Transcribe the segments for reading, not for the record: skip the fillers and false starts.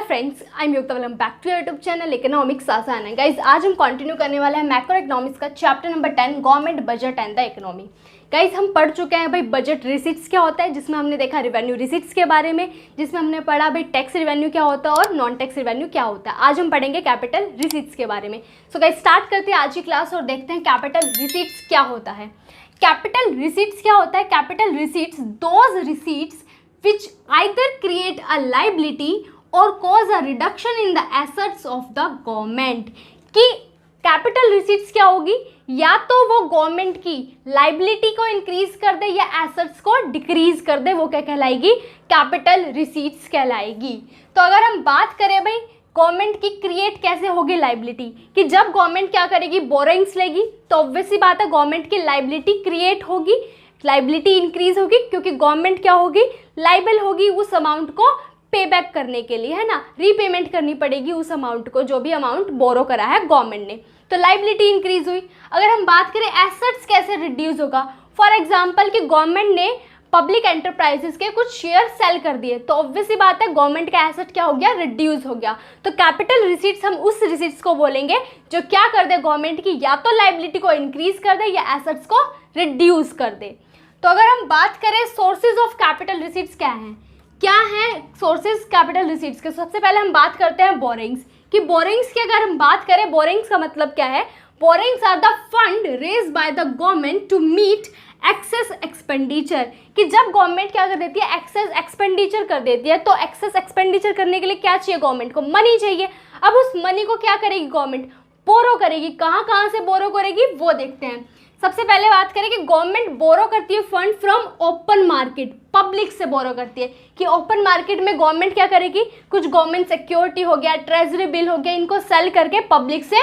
Friends, I am Yukta, welcome back to YouTube channel economics आसान है। Guys आज हम कंटिन्यू करने वाले हैं मैक्रो इकोनॉमिक्स का chapter number 10 government budget and the economy. Guys हम पढ़ चुके हैं भाई बजट रिसीट्स क्या होता है, जिसमें हमने देखा रेवेन्यू रिसीट्स के बारे में, जिसमें हमने पढ़ा भाई टैक्स रेवेन्यू क्या होता है और नॉन टैक्स रेवेन्यू क्या होता है। आज हम पढ़ेंगे कैपिटल रिसीट्स के बारे में। सो गाइज स्टार्ट करते हैं आज की क्लास और देखते हैं कैपिटल रिसीट्स क्या होता है। कैपिटल रिसीट्स क्या होता है? Capital receipts those receipts which either create a liability or cause a reduction in the assets of the government। कि कैपिटल रिसीट्स क्या होगी? या तो वो गवर्नमेंट की लाइबिलिटी को इंक्रीज कर दे या एसेट्स को डिक्रीज कर दे, वो क्या कहलाएगी? कैपिटल रिसीट्स कहलाएगी। तो अगर हम बात करें भाई गवर्नमेंट की क्रिएट कैसे होगी लाइबिलिटी, कि जब गवर्नमेंट क्या करेगी, बोरोइंग्स लेगी, तो ऑब्वियस सी बात है गवर्नमेंट की लाइबिलिटी क्रिएट होगी, लाइबिलिटी इंक्रीज होगी, क्योंकि गवर्नमेंट क्या होगी, लाइबल होगी उस अमाउंट को पे बैक करने के लिए, है ना, रीपेमेंट करनी पड़ेगी उस अमाउंट को, जो भी अमाउंट बोरो करा है गवर्नमेंट ने। तो लाइबिलिटी इंक्रीज हुई। अगर हम बात करें एसेट्स कैसे रिड्यूस होगा, फॉर एग्जांपल कि गवर्नमेंट ने पब्लिक एंटरप्राइजेस के कुछ शेयर सेल कर दिए, तो ऑब्वियस सी बात है गवर्नमेंट का एसेट क्या हो गया, रिड्यूस हो गया। तो कैपिटल रिसीट्स हम उस रिसीट्स को बोलेंगे जो क्या कर दे गवर्नमेंट की, या तो लाइबिलिटी को इंक्रीज कर दे या एसेट्स को रिड्यूस कर दे। तो अगर हम बात करें सोर्सेज ऑफ कैपिटल रिसीट्स क्या है सोर्सेज कैपिटल रिसीट्स के, सबसे पहले हम बात करते हैं बोरिंग्स कि बोरिंग्स की अगर हम बात करें, बोरिंग्स का मतलब क्या है? Borrowings are the funds raised by the government to meet excess expenditure. कि जब गवर्नमेंट क्या कर देती है, एक्सेस एक्सपेंडिचर कर देती है, तो एक्सेस एक्सपेंडिचर करने के लिए क्या चाहिए गवर्नमेंट को? मनी चाहिए। अब उस मनी को क्या करेगी गवर्नमेंट? बोरो करेगी। कहाँ से बोरो करेगी वो देखते हैं। सबसे पहले बात करें कि गवर्नमेंट बोरो करती है fund from open market, public से बोरो करती है कि ओपन मार्केट में गवर्नमेंट क्या करेगी, कुछ गवर्नमेंट सिक्योरिटी हो गया, ट्रेजरी बिल हो गया, इनको सेल करके पब्लिक से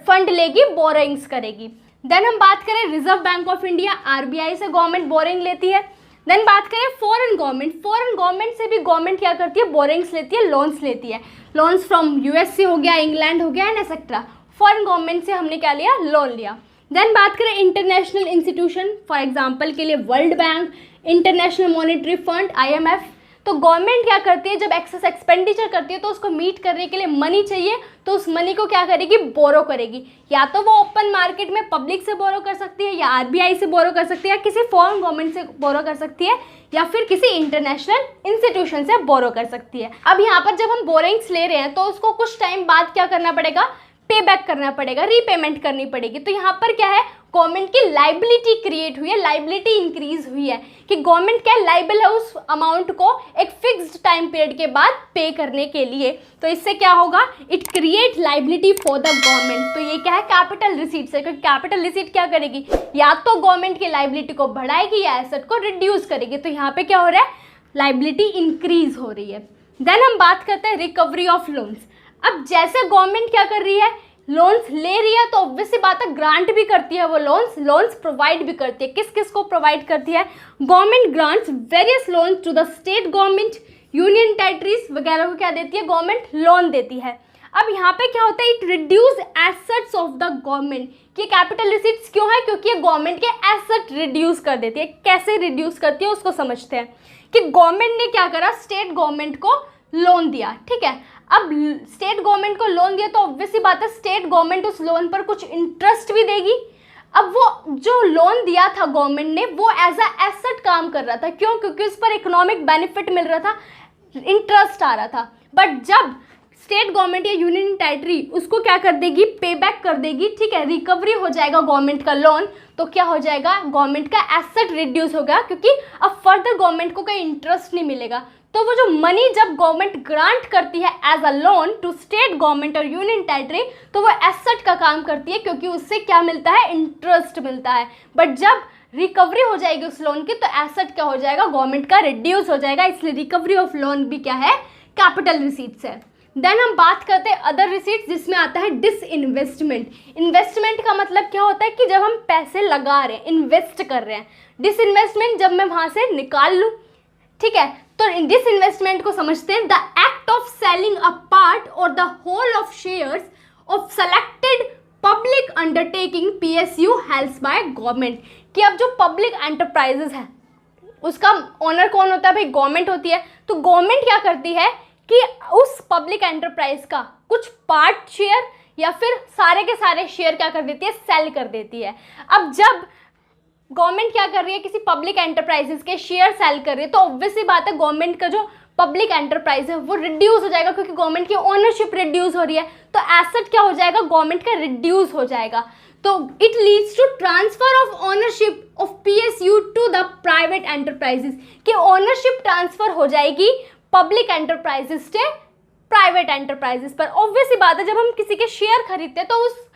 फंड लेगी, बोरोइंग्स करेगी। देन हम बात करें reserve bank of India, RBI से गवर्नमेंट बोरिंग लेती है। देन बात करें फॉरेन गवर्नमेंट से भी गवर्नमेंट क्या करती है, बोरिंग्स लेती है, लोन्स लेती है। लोन्स फ्रॉम यूएसए हो गया, इंग्लैंड हो गया एंड एक्सेट्रा। फॉरेन गवर्नमेंट से हमने क्या लिया, लोन लिया। देन बात करें इंटरनेशनल इंस्टीट्यूशन, फॉर एग्जांपल के लिए world bank, international monetary fund, IMF. तो गवर्नमेंट क्या करती है, जब एक्सेस एक्सपेंडिचर करती है तो उसको मीट करने के लिए मनी चाहिए, तो उस मनी को क्या करेगी, बोरो करेगी। या तो वो ओपन मार्केट में पब्लिक से बोरो कर सकती है, या आरबीआई से बोरो कर सकती है, या किसी फॉरेन गवर्नमेंट से बोरो कर सकती है, या फिर किसी इंटरनेशनल इंस्टीट्यूशन से बोरो कर सकती है। अब यहाँ पर जब हम बोरिंग्स ले रहे हैं तो उसको कुछ टाइम बाद क्या करना पड़ेगा, पे बैक करना पड़ेगा, रीपेमेंट करनी पड़ेगी। तो यहाँ पर क्या है, गवर्नमेंट की लाइबिलिटी क्रिएट हुई है, लाइबिलिटी इंक्रीज हुई है कि गवर्नमेंट क्या लाइबल है उस अमाउंट को एक फिक्स्ड टाइम पीरियड के बाद पे करने के लिए। तो इससे क्या होगा, it create liability for the government. तो ये क्या है, कैपिटल रिसीट्स है। क्योंकि कैपिटल रिसीट क्या करेगी, या तो गवर्नमेंट की लाइबिलिटी को बढ़ाएगी या एसेट को रिड्यूस करेगी। तो यहाँ पे क्या हो रहा है, लाइबिलिटी इंक्रीज हो रही है। देन हम बात करते हैं रिकवरी ऑफ लोन्स। अब जैसे गवर्नमेंट क्या कर रही है, लोन्स ले रही है, तो ऑब्वियस सी बात है ग्रांट भी करती है वो लोन्स प्रोवाइड भी करती है। किस किस को प्रोवाइड करती है? Government grants various loans to the state government, union territories वगैरह को क्या देती है, गवर्नमेंट लोन देती है। अब यहाँ पे क्या होता है, it reduce assets of the government. कि कैपिटल रिसीट्स क्यों है, क्योंकि ये गवर्नमेंट के एसेट रिड्यूस कर देती है। कैसे रिड्यूस करती है उसको समझते हैं। कि गवर्नमेंट ने क्या करा, स्टेट गवर्नमेंट को लोन दिया, ठीक है। अब स्टेट गवर्नमेंट को लोन दिया तो ऑब्वियस सी बात है स्टेट गवर्नमेंट उस लोन पर कुछ इंटरेस्ट भी देगी। अब वो जो लोन दिया था गवर्नमेंट ने, वो एज अ एसेट काम कर रहा था। क्यों? क्योंकि उस पर इकोनॉमिक बेनिफिट मिल रहा था, इंटरेस्ट आ रहा था। बट जब स्टेट गवर्नमेंट या यूनियन टेरिटरी उसको क्या कर देगी, पे बैक कर देगी, ठीक है, रिकवरी हो जाएगा गवर्नमेंट का लोन, तो क्या हो जाएगा, गवर्नमेंट का एसेट रिड्यूस होगा, क्योंकि अब फर्दर गवर्नमेंट को कोई इंटरेस्ट नहीं मिलेगा। तो वो जो मनी जब गवर्नमेंट ग्रांट करती है as a loan to state government और यूनियन टेरिटरी, तो वो एसेट का काम करती है, क्योंकि उससे क्या मिलता है, इंटरेस्ट मिलता है। बट जब रिकवरी हो जाएगी उस लोन की, तो एसेट क्या हो जाएगा, गवर्नमेंट का रिड्यूस हो जाएगा। इसलिए रिकवरी ऑफ लोन भी क्या है, कैपिटल रिसीट्स है। देन हम बात करते हैं अदर रिसीट्स, जिसमें आता है डिसइन्वेस्टमेंट। इन्वेस्टमेंट का मतलब क्या होता है कि जब हम पैसे लगा रहे हैं, इन्वेस्ट कर रहे हैं। डिसइन्वेस्टमेंट जब मैं वहां से निकाल लूँ, ठीक है। तो डिसइन्वेस्टमेंट को समझते हैं, the act of selling a part or the whole of shares of selected public undertaking PSU helds by government. कि अब जो पब्लिक एंटरप्राइजेस है उसका ओनर कौन होता है भाई, गवर्नमेंट होती है। तो गवर्नमेंट क्या करती है कि उस पब्लिक एंटरप्राइज का कुछ पार्ट शेयर या फिर सारे के सारे शेयर क्या कर देती है, सेल कर देती है। अब जब गवर्नमेंट क्या कर रही है, किसी पब्लिक एंटरप्राइजेस के शेयर सेल कर रही है, तो ऑब्वियसली बात है गवर्नमेंट का जो पब्लिक एंटरप्राइज है वो रिड्यूस हो जाएगा, क्योंकि गवर्नमेंट की ओनरशिप रिड्यूस हो रही है, तो एसेट क्या हो जाएगा, गवर्नमेंट का रिड्यूस हो जाएगा। तो it leads to transfer of ownership of PSU to the private enterprises, कि ओनरशिप ट्रांसफर हो जाएगी पब्लिक एंटरप्राइजेस से प्राइवेट एंटरप्राइजेस पर। ऑब्वियसली बात है जब हम किसी के शेयर खरीदते हैं तो उस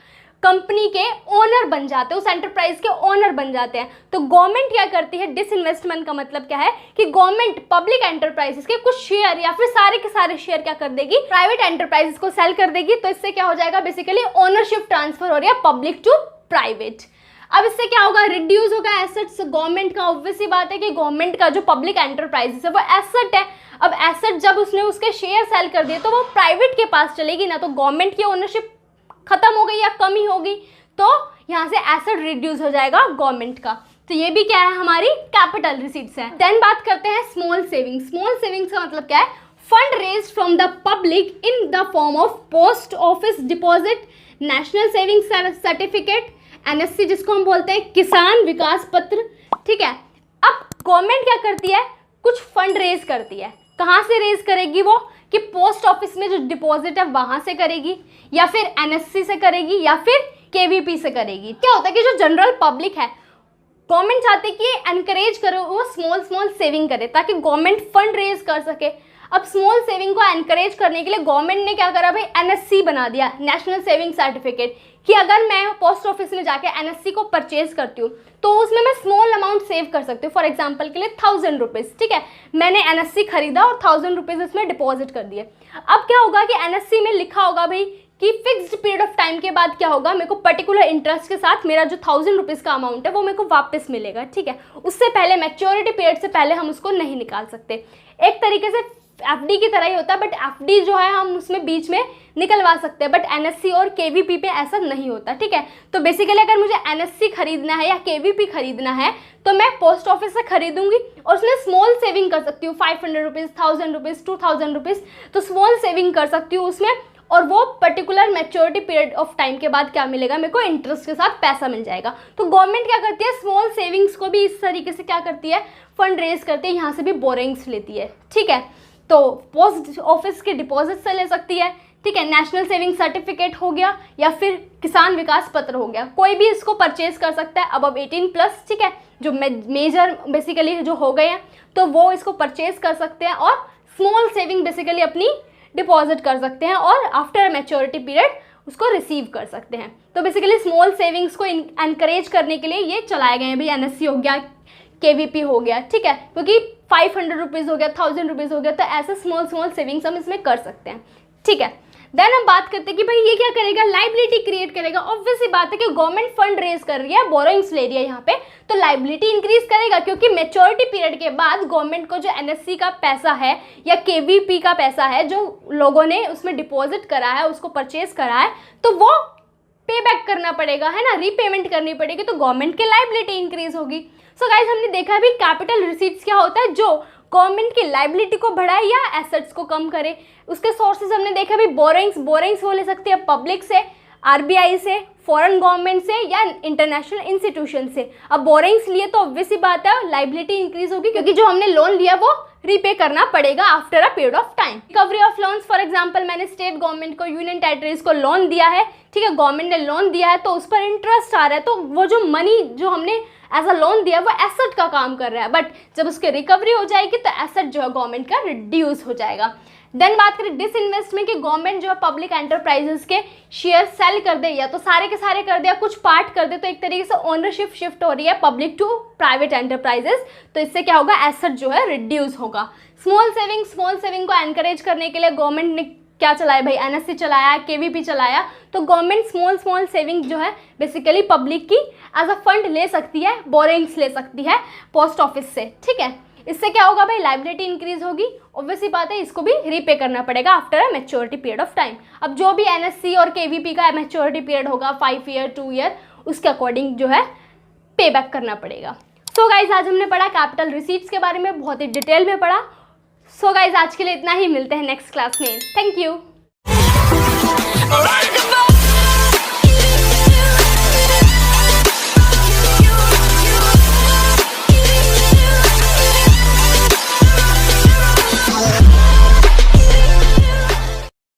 कंपनी के ओनर बन जाते हैं, उस एंटरप्राइज के ओनर बन जाते हैं। तो गवर्नमेंट क्या करती है, डिसइन्वेस्टमेंट का मतलब क्या है कि गवर्नमेंट पब्लिक एंटरप्राइजेस के कुछ शेयर या फिर सारे के सारे शेयर क्या कर देगी, प्राइवेट एंटरप्राइजेस को सेल कर देगी। तो इससे क्या हो जाएगा, बेसिकली ओनरशिप ट्रांसफर हो रही है पब्लिक टू प्राइवेट। अब इससे क्या होगा, रिड्यूस होगा एसेट्स गवर्नमेंट का। ऑब्वियसली बात है कि गवर्नमेंट का जो पब्लिक एंटरप्राइजेस है वो एसेट है। अब एसेट जब उसने उसके शेयर सेल कर दिए तो वो प्राइवेट के पास चलेगी ना, तो गवर्नमेंट की ओनरशिप खत्म हो गई या कमी होगी, तो यहाँ से एसेट रिड्यूस हो जाएगा गवर्नमेंट का। तो ये भी क्या है, हमारी कैपिटल रिसीट्स है। देन बात करते हैं स्मॉल सेविंग्स। स्मॉल सेविंग्स का मतलब क्या है, fund raised from the public in the form of post office deposit, national saving certificate, NSC जिसको हम बोलते हैं किसान विकास पत्र। ठीक है, अब गवर्नमेंट क्या करती है, कुछ फंड रेज करती है। कहाँ से रेज करेगी वो, कि पोस्ट ऑफिस में जो डिपॉजिट है वहां से करेगी, या फिर एनएससी से करेगी, या फिर केवीपी से करेगी। क्या होता है कि जो जनरल पब्लिक है, गवर्नमेंट चाहती है कि एनकरेज करो वो स्मॉल सेविंग करे ताकि गवर्नमेंट फंड रेज कर सके। अब स्मॉल सेविंग को एनकरेज करने के लिए गवर्नमेंट ने क्या करा भाई, एनएससी बना दिया, नेशनल सेविंग सर्टिफिकेट, कि अगर मैं पोस्ट ऑफिस में जाके एनएससी को परचेज करती हूँ तो उसमें मैं स्मॉल अमाउंट सेव कर सकती हूँ। फॉर एग्जांपल के लिए 1000 रुपीज़। ठीक है, मैंने एनएससी खरीदा और 1000 रुपीज़ इसमें डिपॉजिट कर दिए। अब क्या होगा कि एनएससी में लिखा होगा भाई कि फिक्स्ड पीरियड ऑफ टाइम के बाद क्या होगा, मेरे को पर्टिकुलर इंटरेस्ट के साथ मेरा जो 1000 रुपीज़ का अमाउंट है वो मेरे को वापस मिलेगा। ठीक है, उससे पहले मैच्योरिटी पीरियड से पहले हम उसको नहीं निकाल सकते। एक तरीके से एफडी की तरह ही होता है, बट एफडी जो है हम उसमें बीच में निकलवा सकते हैं, बट एनएससी और केवीपी पे ऐसा नहीं होता। ठीक है, तो बेसिकली अगर मुझे एनएससी खरीदना है या केवीपी खरीदना है तो मैं पोस्ट ऑफिस से खरीदूंगी और उसमें स्मॉल सेविंग कर सकती हूँ, 500 रुपीज़, 1000 रुपीज़, 2000 रुपीज़, तो स्मॉल सेविंग कर सकती हूँ उसमें। और वो particular maturity period of time के बाद क्या मिलेगा, मेरे को इंटरेस्ट के साथ पैसा मिल जाएगा। तो गवर्नमेंट क्या करती है, स्मॉल सेविंग्स को भी इस तरीके से क्या करती है, फंड रेज करती है, यहाँ से भी बोरिंग्स लेती है। ठीक है, तो पोस्ट ऑफिस के डिपॉजिट से ले सकती है। ठीक है, नेशनल सेविंग सर्टिफिकेट हो गया या फिर किसान विकास पत्र हो गया, कोई भी इसको परचेज कर सकता है अब 18+। ठीक है, जो मेजर बेसिकली जो हो गए हैं तो वो इसको परचेज कर सकते हैं और स्मॉल सेविंग बेसिकली अपनी डिपॉजिट कर सकते हैं और आफ्टर मैच्योरिटी पीरियड उसको रिसीव कर सकते हैं। तो बेसिकली स्मॉल सेविंग्स को एनकरेज करने के लिए ये चलाए गए हैं भाई, एनएससी हो गया, केवीपी हो गया। ठीक है, क्योंकि 500 रुपीज़ हो गया, 1000 रुपीज़ हो गया, तो ऐसे स्मॉल सेविंग्स हम इसमें कर सकते हैं। ठीक है, देन हम बात करते हैं कि भाई ये क्या करेगा, लाइबिलिटी क्रिएट करेगा। ऑब्वियसली बात है कि गवर्नमेंट फंड रेज कर रही है, बोरोइंग्स ले रही है यहाँ पे, तो लाइबिलिटी इंक्रीज करेगा, क्योंकि मैच्योरिटी पीरियड के बाद गवर्नमेंट को जो एनएससी का पैसा है या केवीपी का पैसा है जो लोगों ने उसमें डिपॉजिट करा है, उसको परचेज करा है, तो वो पे बैक करना पड़ेगा, है ना, रीपेमेंट करनी पड़ेगी, तो गवर्नमेंट की लाइबिलिटी इंक्रीज होगी। सो गाइज हमने देखा अभी कैपिटल रिसीट्स क्या होता है, जो गवर्नमेंट की लाइबिलिटी को बढ़ाए या एसेट्स को कम करे। उसके सोर्सेज हमने देखा भी, बोरिंग्स वो ले सकते हैं पब्लिक से, आरबीआई से, फॉरेन गवर्नमेंट से या इंटरनेशनल इंस्टीट्यूशन से। अब बोरिंग्स लिए तो ऑब्वियसली बात है लाइबिलिटी इंक्रीज होगी, क्योंकि जो हमने लोन लिया वो रीपे करना पड़ेगा after a period of time. Recovery of loans, for example मैंने स्टेट गवर्नमेंट को, यूनियन टेरिटरीज को लोन दिया है। ठीक है, गवर्नमेंट ने लोन दिया है तो उस पर इंटरेस्ट आ रहा है, तो वो जो मनी जो हमने एज अ लोन दिया वो एसेट का काम कर रहा है, बट जब उसकी रिकवरी हो जाएगी तो एसेट जो है गवर्नमेंट का रिड्यूस हो जाएगा। देन बात करें डिसइन्वेस्टमेंट की, गवर्नमेंट जो है पब्लिक एंटरप्राइजेस के शेयर सेल कर दे, या तो सारे के सारे कर दे या कुछ पार्ट कर दे, तो एक तरीके से ओनरशिप शिफ्ट हो रही है पब्लिक टू प्राइवेट एंटरप्राइजेस, तो इससे क्या होगा, एसेट जो है रिड्यूस होगा। स्मॉल सेविंग को एनकरेज करने के लिए गवर्नमेंट ने क्या चलाया भाई, एनएससी चलाया, केवीपी चलाया, तो गवर्नमेंट स्मॉल सेविंग जो है बेसिकली पब्लिक की एज अ फंड ले सकती है, बोरिंग्स ले सकती है पोस्ट ऑफिस से। ठीक है, इससे क्या होगा भाई, लाइबिलिटी इंक्रीज होगी। ऑब्वियसली बात है इसको भी रीपे करना पड़ेगा after a maturity period of time. अब जो भी एनएससी और केवीपी का मैच्योरिटी पीरियड होगा 5 ईयर 2 ईयर, उसके अकॉर्डिंग जो है पे बैक करना पड़ेगा। सो गाइज आज हमने पढ़ा कैपिटल रिसीट्स के बारे में, बहुत ही डिटेल में पढ़ा। सो गाइज आज के लिए इतना ही, मिलते हैं नेक्स्ट क्लास में। Thank you.